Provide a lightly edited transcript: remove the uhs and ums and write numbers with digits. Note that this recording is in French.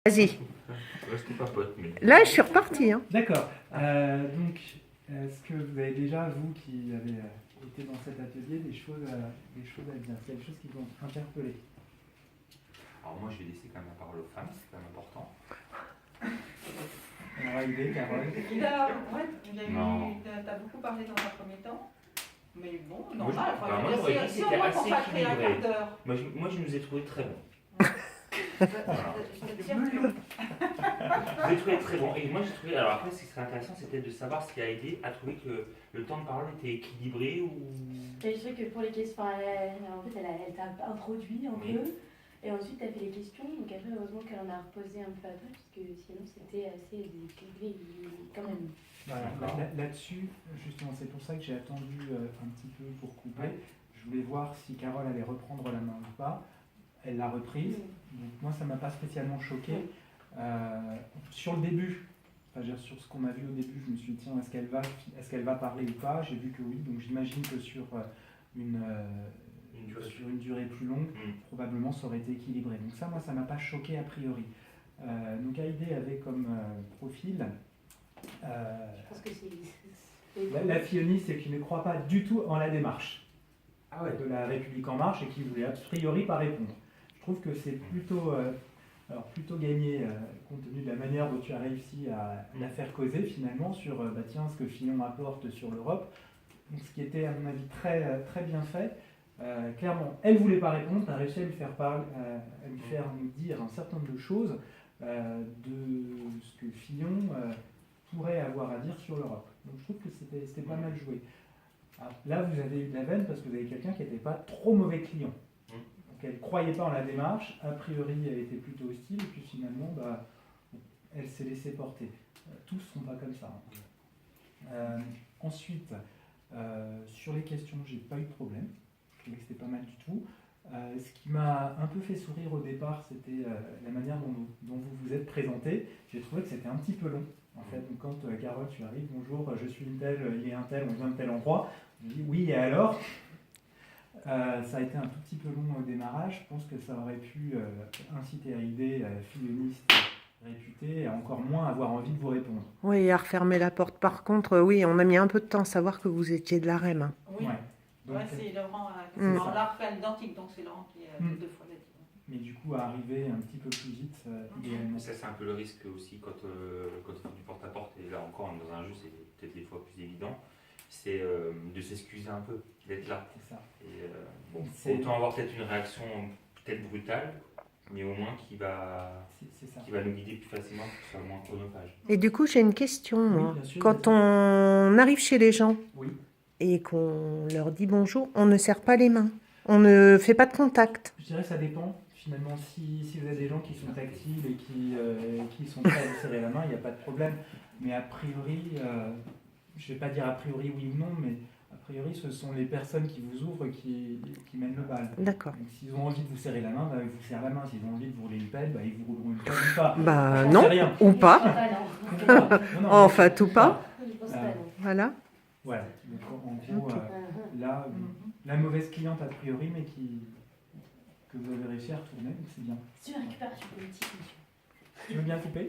Vas-y. Reste papote, mais... Là, je suis repartie. Hein. D'accord. Donc, est-ce que vous avez déjà, vous qui avez été dans cet atelier, des choses à dire, est-ce qu'il y a des choses qui vous ont interpellé? Alors moi, je vais laisser quand même la parole aux femmes, c'est quand même important. On aura idée, Carole. T'as beaucoup parlé dans un premier temps. Mais bon, Moi, normal. moi, j'aurais dit que Si on c'était va assez consacrer un équilibré. quart d'heure. Moi, je nous ai trouvé très bons. Je te tire plus. Je les ai trouvés très bons. Et moi, j'ai trouvé... Alors après, ce qui serait intéressant, c'était de savoir ce qui a aidé à trouver que le temps de parole était équilibré ou... Et je sais que pour les questions, en fait, elle t'a introduit un peu. Et ensuite, tu as fait les questions. Donc après, heureusement qu'elle en a reposé un peu après, parce que sinon, c'était assez déséquilibré quand même. Voilà. Là-dessus, justement, c'est pour ça que j'ai attendu un petit peu pour couper. Je voulais voir si Carole allait reprendre la main ou pas. Elle l'a reprise. Donc moi, ça ne m'a pas spécialement choqué. Sur le début, sur ce qu'on a vu au début, je me suis dit, tiens, est-ce qu'elle va parler ou pas? J'ai vu que oui. Donc j'imagine que sur une durée plus longue, probablement ça aurait été équilibré. Donc ça, moi, ça ne m'a pas choqué a priori. Donc Haïdé avait comme profil... Je pense que c'est... La Filloni, c'est qu'il ne croit pas du tout en la démarche de la République en marche et qui voulait a priori pas répondre. Je trouve que c'est plutôt gagné compte tenu de la manière dont tu as réussi à la faire causer finalement sur ce que Fillon apporte sur l'Europe. Donc, ce qui était à mon avis très, très bien fait. Clairement, elle ne voulait pas répondre, tu as réussi à lui faire nous dire un certain nombre de choses de ce que Fillon pourrait avoir à dire sur l'Europe. Donc je trouve que c'était pas mal joué. Alors, là, vous avez eu de la veine parce que vous avez quelqu'un qui n'était pas trop mauvais client. Donc elle ne croyait pas en la démarche, a priori elle était plutôt hostile, et puis finalement, elle s'est laissée porter. Tous ne sont pas comme ça. Ensuite, sur les questions, j'ai pas eu de problème. Je trouvais que c'était pas mal du tout. Ce qui m'a un peu fait sourire au départ, c'était la manière dont vous vous êtes présenté. J'ai trouvé que c'était un petit peu long. En fait, donc quand Carole, tu arrives, bonjour, je suis une telle, il est un tel, on vient de tel endroit. Je dis oui, et alors ça a été un tout petit peu long au démarrage. Je pense que ça aurait pu inciter à idée filloniste réputée, et encore moins avoir envie de vous répondre. Oui, à refermer la porte. Par contre, oui, on a mis un peu de temps à savoir que vous étiez de la REM. Hein. Oui, Donc, c'est Laurent. On l'a refait à l'identique, donc c'est Laurent qui a deux fois la dit. Mais du coup, à arriver un petit peu plus vite, idéalement. Ça, c'est un peu le risque aussi quand on fait du porte-à-porte, et là encore, on est dans un jeu, c'est peut-être des fois plus évident, c'est de s'excuser un peu, d'être là. C'est ça. Et autant avoir peut-être une réaction peut-être brutale, mais au moins qui va nous guider plus facilement, pour que ce soit moins chronophage. Et du coup, j'ai une question. Moi. Bien sûr, Quand on arrive chez les gens et qu'on leur dit bonjour, on ne serre pas les mains. On ne fait pas de contact. Je dirais que ça dépend. Finalement, si vous avez des gens qui sont tactiles et qui sont prêts à vous serrer la main, il n'y a pas de problème. Mais a priori, je ne vais pas dire a priori oui ou non, mais a priori, ce sont les personnes qui vous ouvrent qui mènent le bal. D'accord. Donc, s'ils ont envie de vous serrer la main, ils vous serrent la main. S'ils ont envie de vous rouler une pelle, ils vous rouleront une pelle ou pas. Non, rien. ou pas. En fait, ou pas. Je pense pas, non. Voilà. Voilà. Donc, en gros, là, la mauvaise cliente a priori, mais que vous avez réussi à retourner, donc c'est bien. C'est une récupération politique, monsieur. Tu veux bien couper ?